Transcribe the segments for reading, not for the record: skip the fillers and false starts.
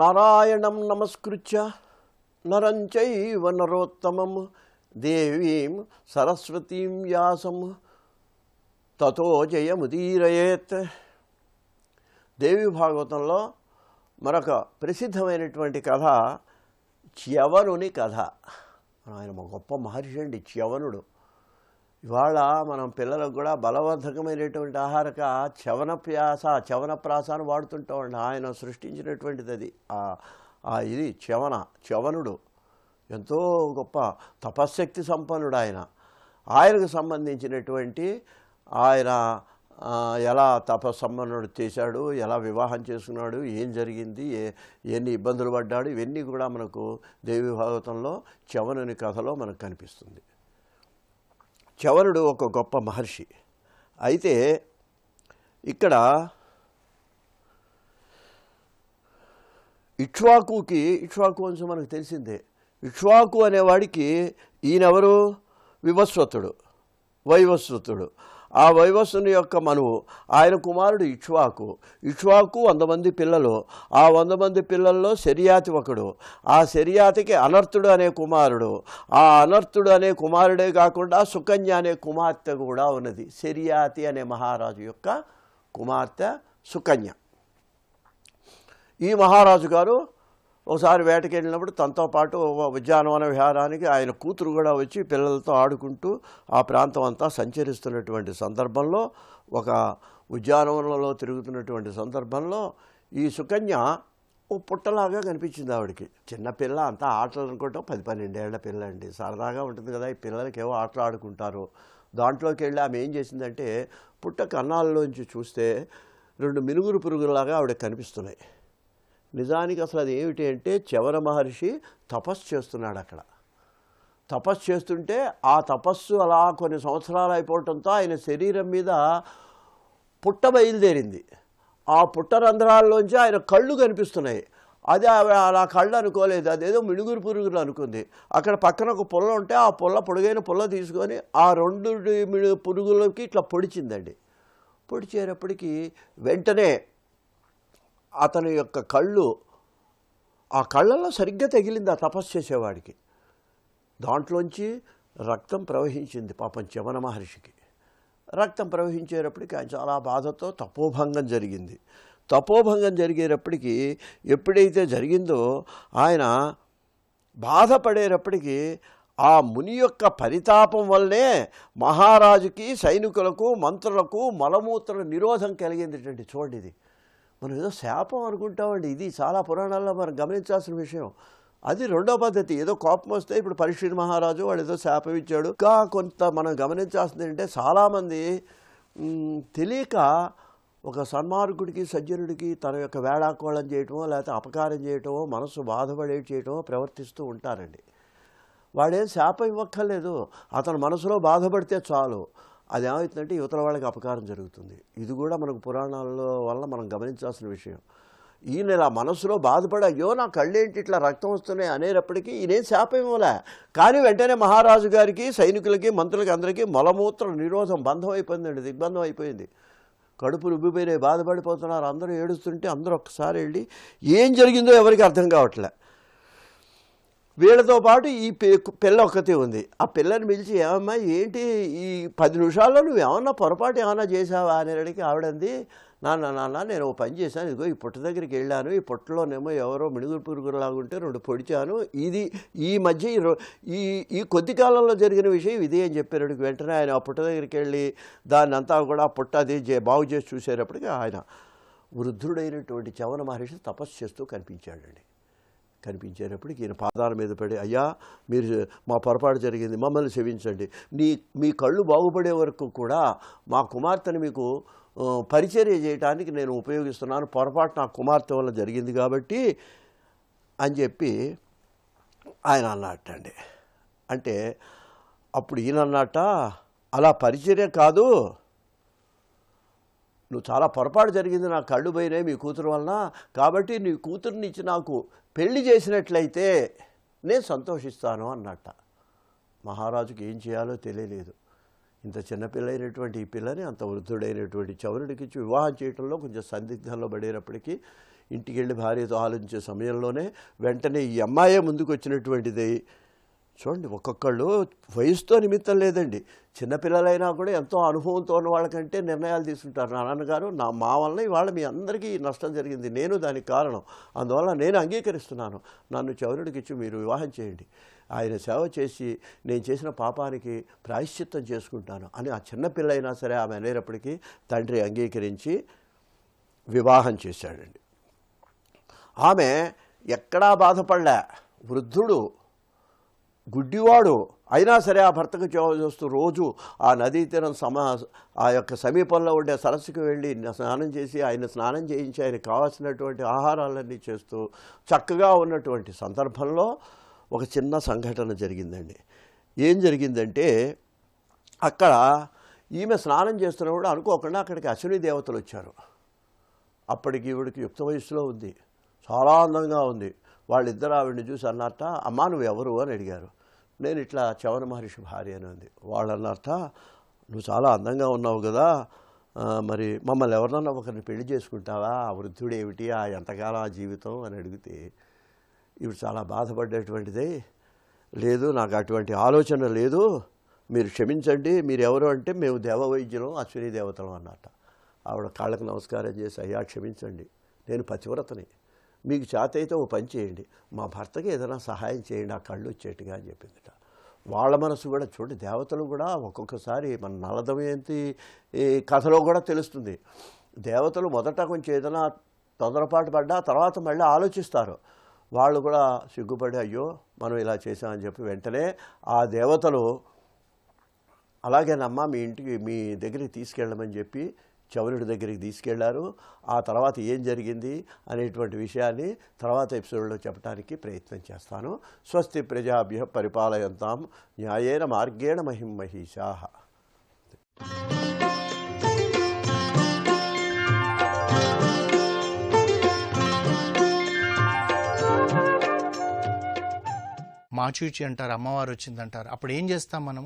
నారాయణం నమస్కృత్య నరం చైవ నరోత్తమం దేవీం సరస్వతీం వ్యాసం తతో జయముదీరయేత్. దేవి భాగవతంలో మరొక ప్రసిద్ధమైనటువంటి కథ చ్యవనుని కథ. ఆయన గొప్ప మహర్షి అండి చ్యవనుడు. ఇవాళ మనం పిల్లలకు కూడా బలవర్ధకమైనటువంటి ఆహారక చవనప్రాసాన్ని వాడుతుంటామండి. ఆయన సృష్టించినటువంటిది అది. ఇది చ్యవనుడు ఎంతో గొప్ప తపశ్శక్తి సంపన్నుడు. ఆయనకు సంబంధించినటువంటి ఆయన ఎలా తపస్సంపన్నుడు చేశాడు, ఎలా వివాహం చేసుకున్నాడు, ఏం జరిగింది, ఎన్ని ఇబ్బందులు పడ్డాడు, ఇవన్నీ కూడా మనకు దేవి భాగవతంలో చ్యవనుని కథలో మనకు కనిపిస్తుంది. చ్యవనుడు ఒక గొప్ప మహర్షి. అయితే ఇక్కడ ఇక్ష్వాకు వంశం మనకు తెలిసిందే. ఇక్ష్వాకు అనేవాడికి ఈయనెవరు? వైవస్వతుడు. ఆ వైవస్వుని యొక్క మనువు. ఆయన కుమారుడు ఇక్ష్వాకు. 100 మంది పిల్లలు. ఆ 100 మంది పిల్లల్లో శర్యాతి ఒకడు. ఆ శర్యాతికి అనర్తుడు అనే కుమారుడు. ఆ అనర్తుడు అనే కుమారుడే కాకుండా సుకన్య అనే కుమార్తె కూడా ఉన్నది. శర్యాతి అనే మహారాజు యొక్క కుమార్తె సుకన్య. ఈ మహారాజు గారు ఒకసారి వేటకి వెళ్ళినప్పుడు తనతో పాటు ఉద్యానవన విహారానికి ఆయన కూతురు కూడా వచ్చి పిల్లలతో ఆడుకుంటూ ఆ ప్రాంతం అంతా సంచరిస్తున్నటువంటి సందర్భంలో, ఒక ఉద్యానవనంలో తిరుగుతున్నటువంటి సందర్భంలో ఈ సుకన్య ఓ పుట్టలాగా కనిపించింది ఆవిడకి. చిన్నపిల్ల, అంతా ఆటలు అనుకోవటం 10-12 ఏళ్ల పిల్ల అండి. సరదాగా ఉంటుంది కదా, ఈ పిల్లలకి ఏవో ఆటలు ఆడుకుంటారు. దాంట్లోకి వెళ్ళి ఆమె ఏం చేసిందంటే పుట్ట కన్నాల్లోంచి చూస్తే 2 మినుగురు పురుగులాగా ఆవిడకి కనిపిస్తున్నాయి. నిజానికి అసలు అది ఏమిటి అంటే చ్యవన మహర్షి తపస్సు చేస్తున్నాడు. అక్కడ తపస్సు చేస్తుంటే ఆ తపస్సు అలా కొన్ని సంవత్సరాలు అయిపోవటంతో ఆయన శరీరం మీద పుట్ట బయలుదేరింది. ఆ పుట్ట రంధ్రాల్లోంచి ఆయన కళ్ళు కనిపిస్తున్నాయి. అది అలా కళ్ళు అనుకోలేదు, అదేదో మినుగురు పురుగులు అనుకుంది. అక్కడ పక్కన ఒక పుల్ల ఉంటే ఆ పొడుగైన పుల్ల తీసుకొని ఆ 2 పురుగులకి ఇట్లా పొడిచిందండి. పొడిచేటప్పటికి వెంటనే అతని యొక్క కళ్ళు, ఆ కళ్ళల్లో సరిగ్గా తగిలింది ఆ తపస్సు చేసేవాడికి. దాంట్లోంచి రక్తం ప్రవహించింది పాపం చ్యవన మహర్షికి. రక్తం ప్రవహించేటప్పటికి ఆయన చాలా బాధతో తపోభంగం జరిగింది. తపోభంగం జరిగేటప్పటికి ఎప్పుడైతే జరిగిందో ఆయన బాధపడేటప్పటికి ఆ ముని యొక్క పరితాపం వల్లనే మహారాజుకి, సైనికులకు, మంత్రులకు మలమూత్ర నిరోధం కలిగింది. చూడండి, ఇది మనం ఏదో శాపం అనుకుంటామండి. ఇది చాలా పురాణాల్లో మనం గమనించాల్సిన విషయం. అది 2వ పద్ధతి. ఏదో కోపం వస్తే ఇప్పుడు పరీక్షిత్ మహారాజు వాడు ఏదో శాపం ఇచ్చాడు. ఇంకా కొంత మనం గమనించాల్సింది ఏంటంటే చాలామంది తెలియక ఒక సన్మార్గుడికి, సజ్జనుడికి తన యొక్క వేళాకోళం చేయటమో లేకపోతే అపకారం చేయటమో, మనసు బాధపడే చేయటమో ప్రవర్తిస్తూ ఉంటారండి. వాడేం శాపం ఇవ్వక్కర్లేదు, అతను మనసులో బాధపడితే చాలు. అది ఏమవుతుందంటే యువతల వాళ్ళకి అపకారం జరుగుతుంది. ఇది కూడా మనకు పురాణాల వల్ల మనం గమనించాల్సిన విషయం. ఈయన ఇలా మనసులో బాధపడి అయ్యో నా కళ్ళేంటి ఇట్లా రక్తం వస్తున్నాయి అనేటప్పటికీ ఈయనేం శాపం ఇవ్వలే. కానీ వెంటనే మహారాజు గారికి, సైనికులకి, మంత్రులకి అందరికీ మలమూత్ర నిరోధం బంధం అయిపోయిందండి, దిగ్బంధం అయిపోయింది. కడుపు రుబ్బిపోయినాయి, బాధపడిపోతున్నారు. అందరూ ఏడుస్తుంటే అందరూ ఒక్కసారి వెళ్ళి ఏం జరిగిందో ఎవరికి అర్థం కావట్లే. వీళ్ళతో పాటు ఈ పిల్ల ఒక్కతే ఉంది. ఆ పిల్లని పిలిచి ఏమమ్మా ఏంటి ఈ 10 నిమిషాల్లో నువ్వు ఏమన్నా పొరపాటు ఏమన్నా చేసావా అనేటికి ఆవిడంది, నాన్న నేను ఓ పని చేశాను, ఇదిగో ఈ పుట్ట దగ్గరికి వెళ్ళాను, ఈ పుట్టలోనేమో ఎవరో మినుగురు పురుగులాగుంటే 2 పొడిచాను. ఇది ఈ మధ్య ఈ కొద్ది కాలంలో జరిగిన విషయం ఇది అని చెప్పారు. వెంటనే ఆయన ఆ పుట్ట దగ్గరికి వెళ్ళి దాన్ని అంతా కూడా పుట్ట అది బాగు చేసి చూసేటప్పటికి ఆయన వృద్ధుడైనటువంటి చ్యవన మహర్షి తపస్సు చేస్తూ కనిపించాడండి. కనిపించేటప్పటికి ఈయన పాదాల మీద పడి, అయ్యా మీరు మా పొరపాటు జరిగింది, మమ్మల్ని క్షమించండి, మీ కళ్ళు బాగుపడే వరకు కూడా మా కుమార్తెని మీకు పరిచర్య చేయడానికి నేను ఉపయోగిస్తున్నాను, పొరపాటు నా కుమార్తె వల్ల జరిగింది కాబట్టి అని చెప్పి ఆయన అన్నట్టండి. అంటే అప్పుడు ఈయన అన్నట్ట, అలా పరిచర్య కాదు, నువ్వు చాలా పొరపాటు జరిగింది, నా కళ్ళు పోయినాయి మీ కూతురు వలన, కాబట్టి నీ కూతురునిచ్చి నాకు పెళ్లి చేసినట్లయితే నేను సంతోషిస్తాను అన్నట్ట. మహారాజుకి ఏం చేయాలో తెలియలేదు. ఇంత చిన్నపిల్లైనటువంటి ఈ పిల్లని అంత వృద్ధుడైనటువంటి చౌరుడికి ఇచ్చి వివాహం చేయడంలో కొంచెం సందిగ్ధంలో పడేటప్పటికీ ఇంటికి వెళ్ళి భార్యతో ఆలోచించే సమయంలోనే వెంటనే ఈ అమ్మాయే ముందుకు వచ్చినటువంటిది. చూడండి, ఒక్కొక్కళ్ళు వయసుతో నిమిత్తం లేదండి. చిన్నపిల్లలైనా కూడా ఎంతో అనుభవంతో ఉన్న వాళ్ళకంటే నిర్ణయాలు తీసుకుంటారు. నా నాన్నగారు మా వలన ఇవాళ మీ అందరికీ నష్టం జరిగింది, నేను దానికి కారణం, అందువల్ల నేను అంగీకరిస్తున్నాను, నన్ను చౌరుడికి ఇచ్చి మీరు వివాహం చేయండి, ఆయన సేవ చేసి నేను చేసిన పాపానికి ప్రాయశ్చిత్తం చేసుకుంటాను అని ఆ చిన్నపిల్ల అయినా సరే ఆమె అనేటప్పటికీ తండ్రి అంగీకరించి వివాహం చేశాడండి. ఆమె ఎక్కడా బాధపడలే. వృద్ధుడు, గుడ్డివాడు అయినా సరే ఆ భర్తకు సేవ చేస్తూ రోజు ఆ నదీ తీరం ఆ యొక్క సమీపంలో ఉండే సరస్సుకు వెళ్ళి స్నానం చేసి ఆయన స్నానం చేయించి ఆయనకు కావాల్సినటువంటి ఆహారాలన్నీ చేస్తూ చక్కగా ఉన్నటువంటి సందర్భంలో ఒక చిన్న సంఘటన జరిగిందండి. ఏం జరిగిందంటే, అక్కడ ఈమె స్నానం చేస్తున్నప్పుడు అనుకోకుండా అక్కడికి అశ్విని దేవతలు వచ్చారు. అప్పటికి ఈవిడికి యుక్త వయసులో ఉంది, చాలా అందంగా ఉంది. వాళ్ళిద్దరు ఆవిడని చూసి అన్నట్ట, అమ్మా నువ్వు ఎవరు అని అడిగారు. నేను ఇట్లా చవన మహర్షి భార్య అని ఉంది. వాళ్ళు అన్నట్ట, నువ్వు చాలా అందంగా ఉన్నావు కదా, మరి మమ్మల్ని ఎవరినన్నా ఒకరిని పెళ్లి చేసుకుంటావా, ఆ వృద్ధుడు ఏమిటి, ఆ ఎంతకాలం ఆ జీవితం అని అడిగితే ఇవి చాలా బాధపడేటువంటిదే. లేదు, నాకు అటువంటి ఆలోచన లేదు, మీరు క్షమించండి, మీరు ఎవరు అంటే మేము దేవవైద్యులం, అశ్విని దేవతలం అన్నట్ట. ఆవిడ కాళ్ళకు నమస్కారం చేసి, అయ్యా క్షమించండి, నేను పతివ్రతని, మీకు చేత అయితే ఓ పని చేయండి, మా భర్తకి ఏదైనా సహాయం చేయండి, ఆ కళ్ళు వచ్చేట్టుగా అని చెప్పిందిట. వాళ్ళ మనసు కూడా చూడండి, దేవతలు కూడా ఒక్కొక్కసారి మన నలదమయంతి ఈ కథలో కూడా తెలుస్తుంది. దేవతలు మొదట కొంచెం ఏదైనా తొందరపాటు పడ్డా తర్వాత మళ్ళీ ఆలోచిస్తారు. వాళ్ళు కూడా సిగ్గుపడి అయ్యో మనం ఇలా చేసామని చెప్పి వెంటనే ఆ దేవతలు అలాగేనమ్మా మీ ఇంటికి మీ దగ్గరికి తీసుకెళ్ళమని చెప్పి చౌరుడి దగ్గరికి తీసుకెళ్లారు. ఆ తర్వాత ఏం జరిగింది అనేటువంటి విషయాన్ని తర్వాత ఎపిసోడ్లో చెప్పడానికి ప్రయత్నం చేస్తాను. స్వస్తి ప్రజాభ్య పరిపాలయంతాం న్యాయేన మార్గేణ మహిం మహిషాః. మాచూచి అంటారు, అమ్మవారు వచ్చిందంటారు. అప్పుడు ఏం చేస్తాం మనం?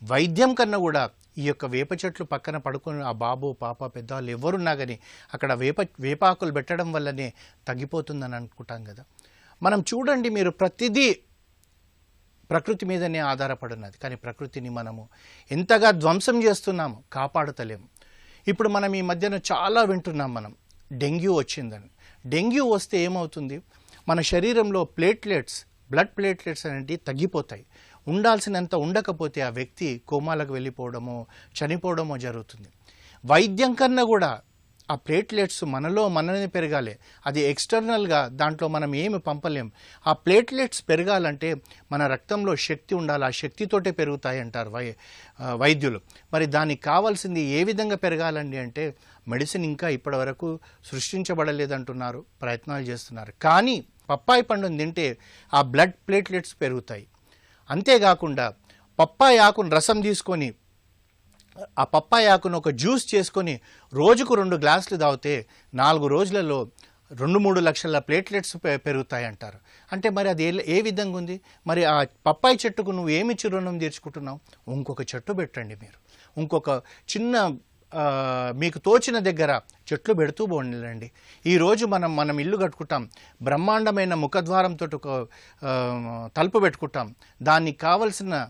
వైద్యం కన్నా కూడా ఈ యొక్క వేప చెట్లు పక్కన పడుకొని ఆ బాబు పాప పెద్దవాళ్ళు ఎవరున్నా కానీ అక్కడ వేపాకులు పెట్టడం వల్లనే తగ్గిపోతుందని అనుకుంటాం కదా. మనం చూడండి, మీరు ప్రతిదీ ప్రకృతి మీదనే ఆధారపడినది, కానీ ప్రకృతిని మనము ఎంతగా ధ్వంసం చేస్తున్నాము, కాపాడుతలేము. ఇప్పుడు మనం ఈ మధ్యన చాలా వింటున్నాం మనం, డెంగ్యూ వచ్చిందని. డెంగ్యూ వస్తే ఏమవుతుంది, మన శరీరంలో బ్లడ్ ప్లేట్లెట్స్ అనేవి తగ్గిపోతాయి. ఉండాల్సినంత ఉండకపోతే ఆ వ్యక్తి కోమాలకు వెళ్ళిపోవడమో చనిపోవడమో జరుగుతుంది. వైద్యం కన్నా కూడా ఆ ప్లేట్లెట్స్ మననే పెరగాలి. అది ఎక్స్టర్నల్గా దాంట్లో మనం ఏమి పంపలేం. ఆ ప్లేట్లెట్స్ పెరగాలంటే మన రక్తంలో శక్తి ఉండాలి, ఆ శక్తితోటే పెరుగుతాయి అంటారు వైద్యులు. మరి దానికి కావాల్సింది ఏ విధంగా పెరగాలండి అంటే, మెడిసిన్ ఇంకా ఇప్పటి వరకు సృష్టించబడలేదంటున్నారు, ప్రయత్నాలు చేస్తున్నారు. కానీ పప్పాయి పండుని తింటే ఆ బ్లడ్ ప్లేట్లెట్స్ పెరుగుతాయి. అంతేకాకుండా పప్పాయి ఆకును రసం తీసుకొని ఆ పప్పాయి ఆకును ఒక జ్యూస్ చేసుకొని రోజుకు 2 గ్లాసులు తాగితే 4 రోజులలో 2-3 లక్షల ప్లేట్లెట్స్ పెరుగుతాయి అంటారు. అంటే మరి అది ఏ విధంగా ఉంది? మరి ఆ పప్పాయి చెట్టుకు నువ్వు ఏమిచ్చి రుణం తీర్చుకుంటున్నావు? ఇంకొక చెట్టు పెట్టండి, మీరు ఇంకొక చిన్న మీకు తోచిన దగ్గర చెట్లు పెడుతూ పోండి. ఈరోజు మనం ఇల్లు కట్టుకుంటాం, బ్రహ్మాండమైన ముఖద్వారంతో ఒక తలుపు పెట్టుకుంటాం. దానికి కావలసిన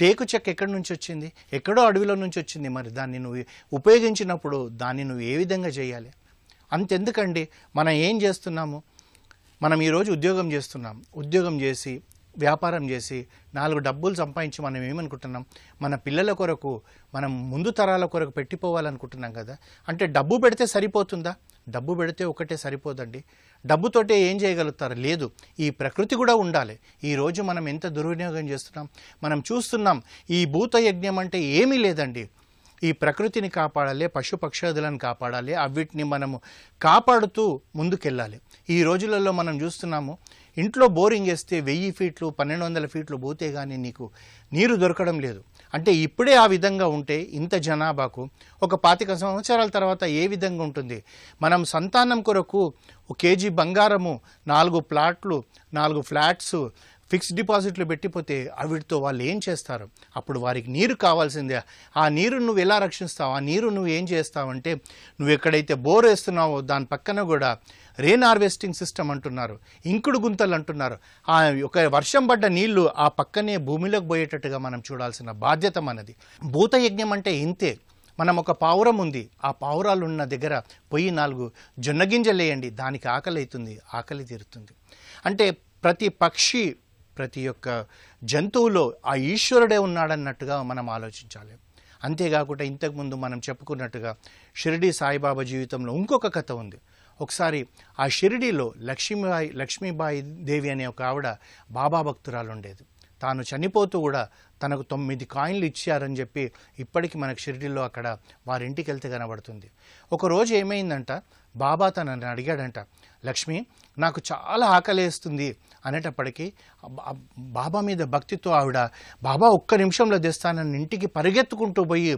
టేకు చెక్క ఎక్కడి నుంచి వచ్చింది? ఎక్కడో అడవిలో నుంచి వచ్చింది. మరి దాన్ని నువ్వు ఉపయోగించినప్పుడు దాన్ని నువ్వు ఏ విధంగా చేయాలి? అంతెందుకండి, మనం ఏం చేస్తున్నాము? మనం ఈరోజు ఉద్యోగం చేసి వ్యాపారం చేసి 4 డబ్బులు సంపాదించి మనం ఏమనుకుంటున్నాం, మన పిల్లల కొరకు, మనం ముందు తరాల కొరకు పెట్టిపోవాలనుకుంటున్నాం కదా. అంటే డబ్బు పెడితే సరిపోతుందా? డబ్బు పెడితే ఒకటే సరిపోదండి. డబ్బుతోటే ఏం చేయగలుగుతారు? లేదు, ఈ ప్రకృతి కూడా ఉండాలి. ఈరోజు మనం ఎంత దుర్వినియోగం చేస్తున్నాం. మనం చూస్తున్నాం, ఈ భూత యజ్ఞం అంటే ఏమీ లేదండి. ఈ ప్రకృతిని కాపాడాలి, పశుపక్షాదులను కాపాడాలి, అవిటిని మనము కాపాడుతూ ముందుకెళ్ళాలి. ఈ రోజులలో మనం చూస్తున్నాము, ఇంట్లో బోరింగ్ వేస్తే 1000 ఫీట్లు 1200 ఫీట్లు పోతే కానీ నీకు నీరు దొరకడం లేదు. అంటే ఇప్పుడే ఆ విధంగా ఉంటే ఇంత జనాభాకు ఒక 25 సంవత్సరాల తర్వాత ఏ విధంగా ఉంటుంది? మనం సంతానం కొరకు 1 కేజీ బంగారము, 4 ప్లాట్లు, 4 ఫ్లాట్స్, ఫిక్స్డ్ డిపాజిట్లు పెట్టిపోతే వీటితో వాళ్ళు ఏం చేస్తారు? అప్పుడు వారికి నీరు కావాల్సిందే. ఆ నీరు నువ్వు ఎలా రక్షిస్తావు? ఆ నీరు నువ్వు ఏం చేస్తావంటే, నువ్వు ఎక్కడైతే బోర్ వేస్తున్నావో దాని పక్కన కూడా రెయిన్ హార్వెస్టింగ్ సిస్టమ్ అంటున్నారు, ఇంకుడు గుంతలు అంటున్నారు. ఆ ఒక వర్షం పడ్డ నీళ్లు ఆ పక్కనే భూమిలోకి పోయేటట్టుగా మనం చూడాల్సిన బాధ్యత మనది. భూతయజ్ఞం అంటే ఇంతే. మనం ఒక పావురం ఉంది, ఆ పావురాలు ఉన్న దగ్గర పోయి 4 జొన్న గింజలు వేయండి, దానికి ఆకలి అవుతుంది, ఆకలి తీరుతుంది. అంటే ప్రతి పక్షి, ప్రతి ఒక్క జంతువులో ఆ ఈశ్వరుడే ఉన్నాడన్నట్టుగా మనం ఆలోచించాలి. అంతేకాకుండా ఇంతకుముందు మనం చెప్పుకున్నట్టుగా షిరిడి సాయిబాబా జీవితంలో ఇంకొక కథ ఉంది. ఒకసారి ఆ షిరిడీలో లక్ష్మీబాయి దేవి అనే ఒక ఆవిడ బాబా భక్తురాలు ఉండేది. తాను చనిపోతూ కూడా తనకు 9 కాయిన్లు ఇచ్చారని చెప్పి ఇప్పటికీ మనకు షిరిడీలో అక్కడ వారింటికి వెళ్తే కనబడుతుంది. ఒకరోజు ఏమైందంట, బాబా తనని అడిగాడంట, లక్ష్మి నాకు చాలా ఆకలేస్తుంది అనేటప్పటికీ బాబా మీద భక్తితో ఆవిడ, బాబా ఒక్క నిమిషంలో తెస్తానని ఇంటికి పరిగెత్తుకుంటూ పోయి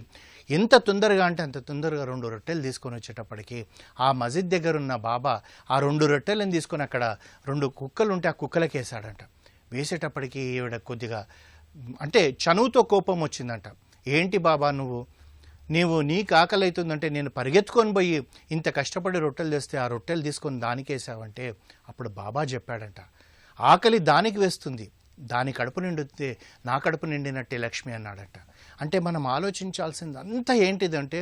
ఎంత తొందరగా అంటే అంత తొందరగా 2 రొట్టెలు తీసుకొని వచ్చేటప్పటికి ఆ మస్జిద్ దగ్గర ఉన్న బాబా ఆ 2 రొట్టెలను తీసుకొని అక్కడ 2 కుక్కలు ఉంటే ఆ కుక్కలకి వేసాడంట. వేసేటప్పటికి ఈవిడ కొద్దిగా అంటే చనువుతో కోపం వచ్చిందంట. ఏంటి బాబా నీవు నీకు ఆకలి అవుతుందంటే నేను పరిగెత్తుకొని పోయి ఇంత కష్టపడి రొట్టెలు తెస్తే ఆ రొట్టెలు తీసుకొని దానికి వేసావంటే, అప్పుడు బాబా చెప్పాడంట, ఆకలి దానికి వేస్తుంది, దాని కడుపు నిండితే నా కడుపు నిండినట్టే లక్ష్మి అన్నాడట. అంటే మనం ఆలోచించాల్సింది అంతా ఏంటిదంటే,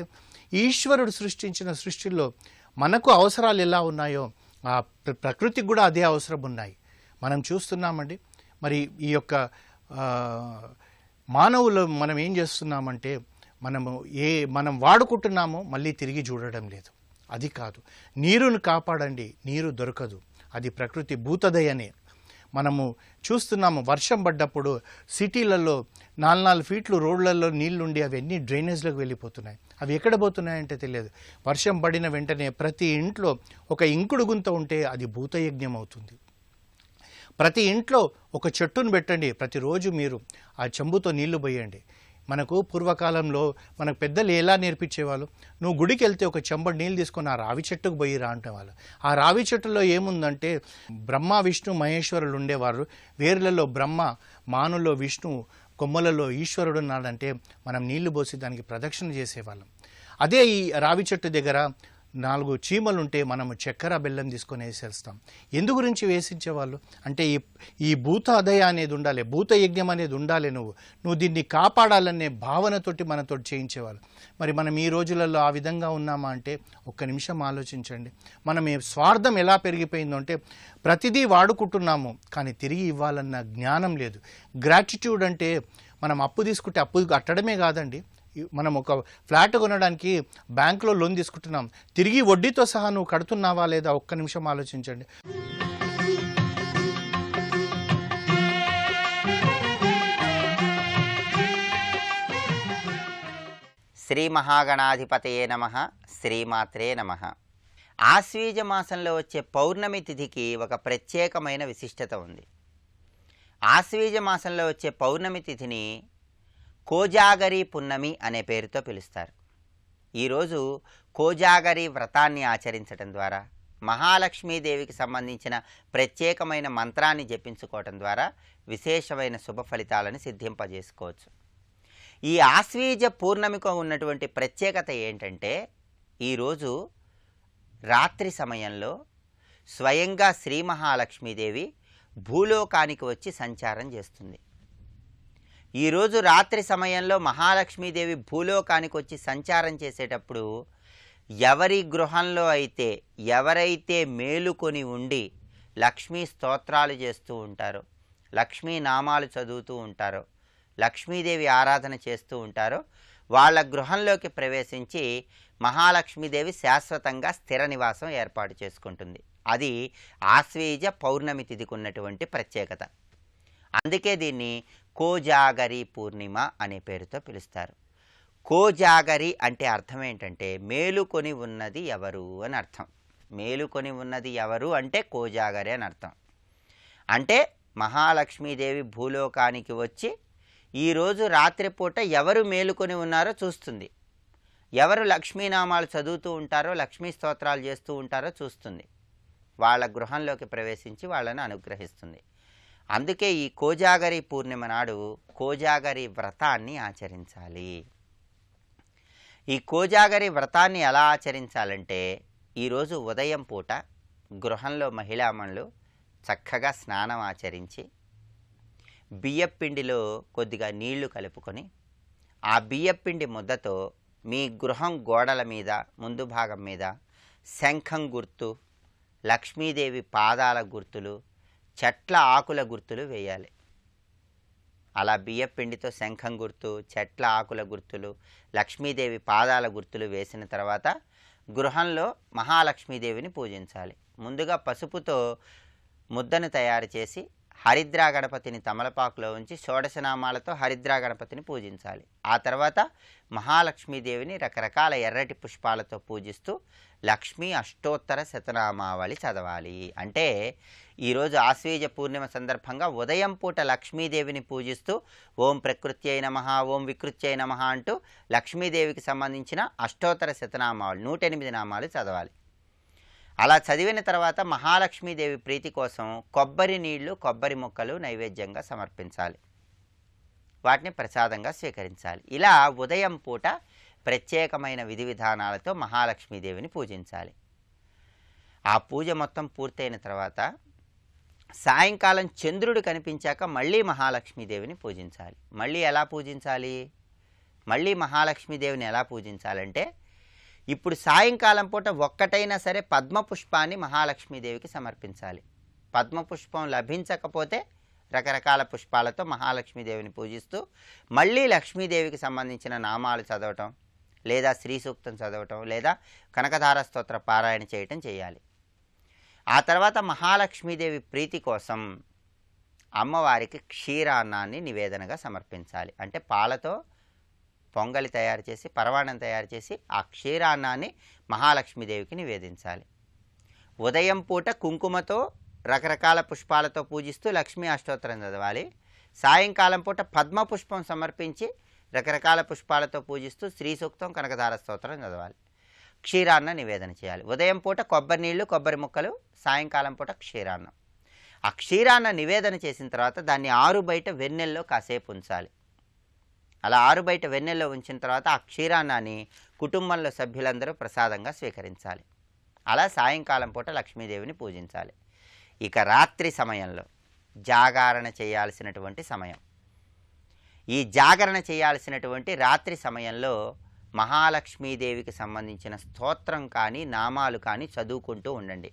ఈశ్వరుడు సృష్టించిన సృష్టిలో మనకు అవసరాలు ఎలా ఉన్నాయో ఆ ప్రకృతికి కూడా అదే అవసరం ఉన్నాయి. మనం చూస్తున్నామండి. మరి ఈ యొక్క మానవులు మనం ఏం చేస్తున్నామంటే, మనం వాడుకుంటున్నామో మళ్ళీ తిరిగి చూడడం లేదు. అది కాదు, నీరును కాపాడండి, నీరు దొరకదు, అది ప్రకృతి భూతదయనే. మనము చూస్తున్నాము, వర్షం పడ్డప్పుడు సిటీలలో 4 ఫీట్లు రోడ్లలో నీళ్లుండి అవన్నీ డ్రైనేజ్లోకి వెళ్ళిపోతున్నాయి. అవి ఎక్కడ పోతున్నాయంటే తెలియదు. వర్షం పడిన వెంటనే ప్రతి ఇంట్లో ఒక ఇంకుడు గుంత ఉంటే అది భూతయజ్ఞం అవుతుంది. ప్రతి ఇంట్లో ఒక చెట్టును పెట్టండి, ప్రతిరోజు మీరు ఆ చెంబుతో నీళ్లు పోయండి. మనకు పూర్వకాలంలో మనకు పెద్దలు ఎలా నేర్పించేవాళ్ళు, నువ్వు గుడికి వెళ్తే ఒక చెంబడు నీళ్ళు తీసుకొని ఆ రావి చెట్టుకు పోయిరా అంటేవాళ్ళు. ఆ రావి చెట్టులో ఏముందంటే బ్రహ్మ విష్ణు మహేశ్వరులు ఉండేవారు. వేర్లలో బ్రహ్మ, మానులో విష్ణు, కొమ్మలలో ఈశ్వరుడు ఉన్నాడంటే మనం నీళ్లు పోసి దానికి ప్రదక్షిణ చేసేవాళ్ళం. అదే ఈ రావి చెట్టు దగ్గర 4 చీమలు ఉంటే మనము చక్కెర బెల్లం తీసుకొని వేసేస్తాం. ఎందు గురించి వేసించేవాళ్ళు అంటే ఈ భూత అదయ అనేది ఉండాలి, భూత యజ్ఞం అనేది ఉండాలి. నువ్వు దీన్ని కాపాడాలనే భావనతోటి మనతో చేయించేవాళ్ళు. మరి మనం ఈ రోజులలో ఆ విధంగా ఉన్నామా అంటే ఒక్క నిమిషం ఆలోచించండి. మనం స్వార్థం ఎలా పెరిగిపోయిందో అంటే ప్రతిదీ వాడుకుంటున్నాము, కానీ తిరిగి ఇవ్వాలన్న జ్ఞానం లేదు. గ్రాటిట్యూడ్ అంటే మనం అప్పు తీసుకుంటే అప్పు కట్టడమే కాదండి, మనం ఒక ఫ్లాట్ కొనడానికి బ్యాంకులో లోన్ తీసుకుంటున్నాం, తిరిగి వడ్డీతో సహా నువ్వు కడుతున్నావా లేదా ఒక్క నిమిషం ఆలోచించండి. శ్రీ మహాగణాధిపతయే నమః. శ్రీమాత్రే నమః. ఆశ్వీజ మాసంలో వచ్చే పౌర్ణమి తిథికి ఒక ప్రత్యేకమైన విశిష్టత ఉంది. ఆశ్వీజ మాసంలో వచ్చే పౌర్ణమి తిథిని కోజాగరి పున్నమి అనే పేరుతో పిలుస్తారు. ఈరోజు కోజాగరి వ్రతాన్ని ఆచరించడం ద్వారా, మహాలక్ష్మీదేవికి సంబంధించిన ప్రత్యేకమైన మంత్రాన్ని జపించుకోవటం ద్వారా విశేషమైన శుభ ఫలితాలను సిద్ధింపజేసుకోవచ్చు. ఈ ఆశ్వీజ పూర్ణమికి ఉన్నటువంటి ప్రత్యేకత ఏంటంటే, ఈరోజు రాత్రి సమయంలో స్వయంగా శ్రీ మహాలక్ష్మీదేవి భూలోకానికి వచ్చి సంచారం చేస్తుంది. ఈరోజు రాత్రి సమయంలో మహాలక్ష్మీదేవి భూలోకానికి వచ్చి సంచారం చేసేటప్పుడు ఎవరి గృహంలో అయితే ఎవరైతే మేలుకొని ఉండి లక్ష్మీ స్తోత్రాలు చేస్తూ ఉంటారో, లక్ష్మీ నామాలు చదువుతూ ఉంటారో, లక్ష్మీదేవి ఆరాధన చేస్తూ ఉంటారో వాళ్ళ గృహంలోకి ప్రవేశించి మహాలక్ష్మీదేవి శాశ్వతంగా స్థిర నివాసం ఏర్పాటు చేసుకుంటుంది. అది ఆశ్వీజ పౌర్ణమి తిథికి ఉన్నటువంటి ప్రత్యేకత. అందుకే దీన్ని కోజాగరి పూర్ణిమ అనే పేరుతో పిలుస్తారు. కోజాగరి అంటే అర్థం ఏంటంటే మేలుకొని ఉన్నది ఎవరు అని అర్థం. మేలుకొని ఉన్నది ఎవరు అంటే కోజాగరి అని అర్థం. అంటే మహాలక్ష్మీదేవి భూలోకానికి వచ్చి ఈరోజు రాత్రిపూట ఎవరు మేలుకొని ఉన్నారో చూస్తుంది, ఎవరు లక్ష్మీనామాలు చదువుతూ ఉంటారో, లక్ష్మీ స్తోత్రాలు చేస్తూ ఉంటారో చూస్తుంది. వాళ్ళ గృహంలోకి ప్రవేశించి వాళ్ళని అనుగ్రహిస్తుంది. అందుకే ఈ కోజాగరి పూర్ణిమ నాడు కోజాగరి వ్రతాన్ని ఆచరించాలి. ఈ కోజాగరి వ్రతాన్ని ఎలా ఆచరించాలంటే, ఈరోజు ఉదయం పూట గృహంలో మహిళామణులు చక్కగా స్నానం ఆచరించి బియ్యపిండిలో కొద్దిగా నీళ్లు కలుపుకొని ఆ బియ్యపిండి ముద్దతో మీ గృహం గోడల మీద ముందు భాగం మీద శంఖం గుర్తు, లక్ష్మీదేవి పాదాల గుర్తులు, చెట్ల ఆకుల గుర్తులు వేయాలి. అలా బియ్యపిండితో శంఖం గుర్తు, చెట్ల ఆకుల గుర్తులు, లక్ష్మీదేవి పాదాల గుర్తులు వేసిన తర్వాత గృహంలో మహాలక్ష్మీదేవిని పూజించాలి. ముందుగా పసుపుతో ముద్దను తయారు చేసి హరిద్రా గణపతిని తమలపాకులో ఉంచి షోడశనామాలతో హరిద్రా గణపతిని పూజించాలి. ఆ తర్వాత మహాలక్ష్మీదేవిని రకరకాల ఎర్రటి పుష్పాలతో పూజిస్తూ లక్ష్మీ అష్టోత్తర శతనామావళి చదవాలి. అంటే ఈరోజు ఆశ్వీజ పూర్ణిమ సందర్భంగా ఉదయం పూట లక్ష్మీదేవిని పూజిస్తూ ఓం ప్రకృత్యై నమః, ఓం వికృత్యై నమః అంటూ లక్ష్మీదేవికి సంబంధించిన అష్టోత్తర శతనామావళి 108 నామాలు చదవాలి. అలా చదివిన తర్వాత మహాలక్ష్మీదేవి ప్రీతి కోసం కొబ్బరి నీళ్లు, కొబ్బరి ముక్కలు నైవేద్యంగా సమర్పించాలి. వాటిని ప్రసాదంగా స్వీకరించాలి. ఇలా ఉదయం పూట ప్రత్యేకమైన విధి విధానాలతో మహాలక్ష్మీదేవిని పూజించాలి. ఆ పూజ మొత్తం పూర్తయిన తర్వాత సాయంకాలం చంద్రుడు కనిపించాక మళ్ళీ మహాలక్ష్మీదేవిని పూజించాలి. మళ్ళీ ఎలా పూజించాలి? మళ్ళీ మహాలక్ష్మీదేవిని ఎలా పూజించాలంటే, ఇప్పుడు సాయంకాలం పూట ఒక్కటైనా సరే పద్మపుష్పాన్ని మహాలక్ష్మీదేవికి సమర్పించాలి. పద్మపుష్పం లభించకపోతే రకరకాల పుష్పాలతో మహాలక్ష్మీదేవిని పూజిస్తూ మళ్ళీ లక్ష్మీదేవికి సంబంధించిన నామాలు చదవటం, లేదా శ్రీ సూక్తం చదవటం, లేదా కనకధార స్తోత్ర పారాయణ చేయటం చేయాలి. ఆ తర్వాత మహాలక్ష్మీదేవి ప్రీతి కోసం అమ్మవారికి క్షీరాన్నాన్ని నివేదనగా సమర్పించాలి. అంటే పాలతో పొంగలి తయారు చేసి, పరవాణం తయారు చేసి ఆ క్షీరాన్నాన్ని మహాలక్ష్మీదేవికి నివేదించాలి. ఉదయం పూట కుంకుమతో రకరకాల పుష్పాలతో పూజిస్తూ లక్ష్మీ అష్టోత్తరం చదవాలి. సాయంకాలం పూట పద్మ పుష్పం సమర్పించి రకరకాల పుష్పాలతో పూజిస్తూ శ్రీ సూక్తం, కనకధార స్తోత్రం చదవాలి. క్షీరాన్న నివేదన చేయాలి. ఉదయం పూట కొబ్బరి నీళ్లు, కొబ్బరి ముక్కలు, సాయంకాలం పూట క్షీరాన్నం. ఆ క్షీరాన్న నివేదన చేసిన తర్వాత దాన్ని ఆరు బయట వెన్నెల్లో కాసేపు ఉంచాలి. అలా ఆరు బయట వెన్నెల్లో ఉంచిన తర్వాత ఆ క్షీరాన్నాన్ని కుటుంబంలో సభ్యులందరూ ప్రసాదంగా స్వీకరించాలి. అలా సాయంకాలం పూట లక్ష్మీదేవిని పూజించాలి. ఇక రాత్రి సమయంలో జాగరణ చేయాల్సినటువంటి సమయం. ఈ జాగరణ చేయాల్సినటువంటి రాత్రి సమయంలో మహాలక్ష్మీదేవికి సంబంధించిన స్తోత్రం కానీ నామాలు కానీ చదువుకుంటూ ఉండండి.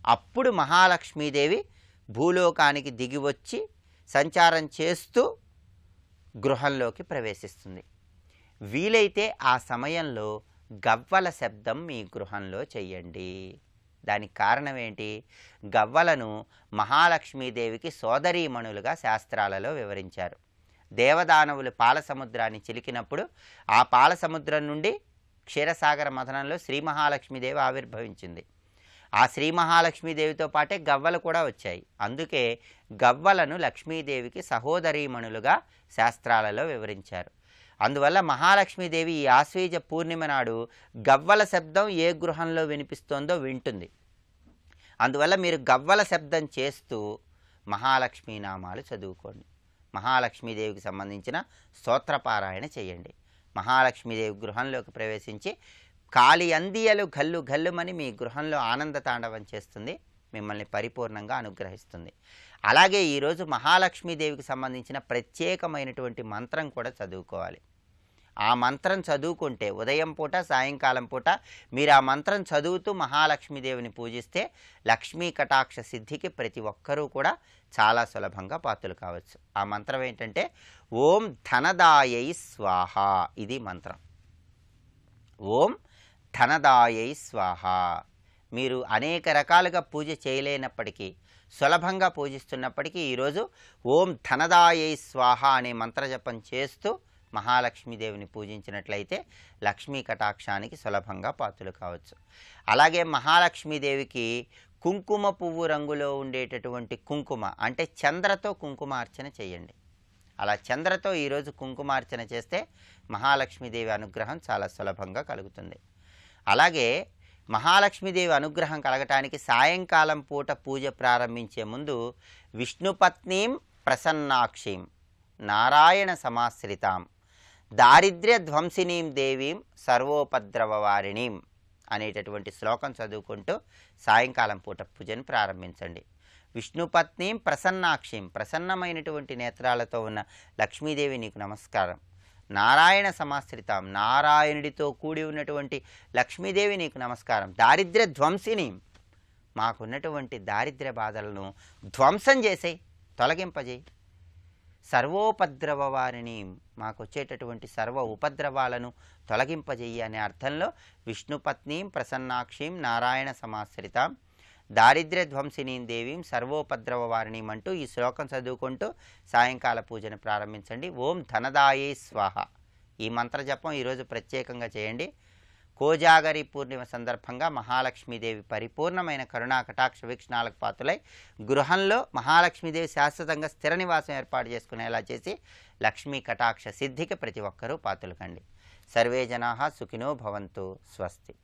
అప్పుడు మహాలక్ష్మీదేవి భూలోకానికి దిగి వచ్చి సంచారం చేస్తూ గృహంలోకి ప్రవేశిస్తుంది. వీలైతే ఆ సమయంలో గవ్వల శబ్దం మీ గృహంలో చెయ్యండి. దానికి కారణం ఏంటి? గవ్వలను మహాలక్ష్మీదేవికి సోదరీమణులుగా శాస్త్రాలలో వివరించారు. దేవదానవులు పాలసముద్రాన్ని చిలికినప్పుడు ఆ పాలసముద్రం నుండి క్షీరసాగర మథనంలో శ్రీ మహాలక్ష్మీదేవి ఆవిర్భవించింది. ఆ శ్రీ మహాలక్ష్మీదేవితో పాటే గవ్వలు కూడా వచ్చాయి. అందుకే గవ్వలను లక్ష్మీదేవికి సహోదరీమణులుగా శాస్త్రాలలో వివరించారు. అందువల్ల మహాలక్ష్మీదేవి ఈ ఆశ్వీజ పూర్ణిమ నాడు గవ్వల శబ్దం ఏ గృహంలో వినిపిస్తోందో వింటుంది. అందువల్ల మీరు గవ్వల శబ్దం చేస్తూ మహాలక్ష్మీ నామాలు చదువుకోండి. మహాలక్ష్మీదేవికి సంబంధించిన స్తోత్రపారాయణ చేయండి. మహాలక్ష్మీదేవి గృహంలోకి ప్రవేశించి కాలి అందియలు గల్లు గల్లుమని మీ గృహంలో ఆనంద తాండవం చేస్తుంది, మిమ్మల్ని పరిపూర్ణంగా అనుగ్రహిస్తుంది. అలాగే ఈరోజు మహాలక్ష్మీదేవికి సంబంధించిన ప్రత్యేకమైనటువంటి మంత్రం కూడా చదువుకోవాలి. ఆ మంత్రం చదువుకుంటే ఉదయం పూట, సాయంకాలం పూట మీరు ఆ మంత్రం చదువుతూ మహాలక్ష్మీదేవిని పూజిస్తే లక్ష్మీ కటాక్ష సిద్ధికి ప్రతి ఒక్కరూ కూడా చాలా సులభంగా పాత్రలు కావచ్చు. ఆ మంత్రం ఏంటంటే ఓం ధనదాయై స్వాహ. ఇది మంత్రం. ఓం ధనదాయై స్వాహ. మీరు అనేక రకాలుగా పూజ చేయలేనప్పటికీ, సులభంగా పూజిస్తున్నప్పటికీ ఈరోజు ఓం ధనదాయై స్వాహ అనే మంత్రజపం చేస్తూ మహాలక్ష్మీదేవిని పూజించినట్లయితే లక్ష్మీ కటాక్షానికి సులభంగా పాత్రలు కావచ్చు. అలాగే మహాలక్ష్మీదేవికి కుంకుమ పువ్వు రంగులో ఉండేటటువంటి కుంకుమ అంటే చంద్రతో కుంకుమార్చన చేయండి. అలా చంద్రతో ఈరోజు కుంకుమార్చన చేస్తే మహాలక్ష్మీదేవి అనుగ్రహం చాలా సులభంగా కలుగుతుంది. అలాగే మహాలక్ష్మీదేవి అనుగ్రహం కలగటానికి సాయంకాలం పూట పూజ ప్రారంభించే ముందు విష్ణుపత్నీం ప్రసన్నాక్షీం నారాయణ సమాశ్రితాం దారిద్ర్య ధ్వంసినీం దేవీం సర్వోపద్రవవారిణీం అనేటటువంటి శ్లోకం చదువుకుంటూ సాయంకాలం పూట పూజను ప్రారంభించండి. విష్ణుపత్నీం ప్రసన్నాక్షిం, ప్రసన్నమైనటువంటి నేత్రాలతో ఉన్న లక్ష్మీదేవి నీకు నమస్కారం. నారాయణ సమాశ్రితాం, నారాయణుడితో కూడి ఉన్నటువంటి లక్ష్మీదేవి నీకు నమస్కారం. దారిద్ర్య ధ్వంసిని, మాకున్నటువంటి దారిద్ర్య బాధలను ధ్వంసం చేసేయి, తొలగింపజేయి. సర్వోపద్రవ వారిని, మాకు వచ్చేటటువంటి సర్వ ఉపద్రవాలను తొలగింపజేయి అనే అర్థంలో విష్ణుపత్నీం ప్రసన్నాక్షిం నారాయణ సమాశ్రితాం దారిద్ర్య ధ్వంసినీం దేవీం సర్వోపద్రవ వారిణీం అంటూ ఈ శ్లోకం చదువుకుంటూ సాయంకాల పూజను ప్రారంభించండి. ఓం ధనదాయే స్వాహ ఈ మంత్ర జపం ఈరోజు ప్రత్యేకంగా చేయండి. కోజాగరి పూర్ణిమ సందర్భంగా మహాలక్ష్మీదేవి పరిపూర్ణమైన కరుణా కటాక్ష వీక్షణాలకు పాత్రులై గృహంలో మహాలక్ష్మీదేవి శాశ్వతంగా స్థిర నివాసం ఏర్పాటు చేసుకునేలా చేసి లక్ష్మీ కటాక్ష సిద్ధికి ప్రతి ఒక్కరూ పాత్రులు కండి. సర్వే జనాః సుఖినో భవంతు. స్వస్తి.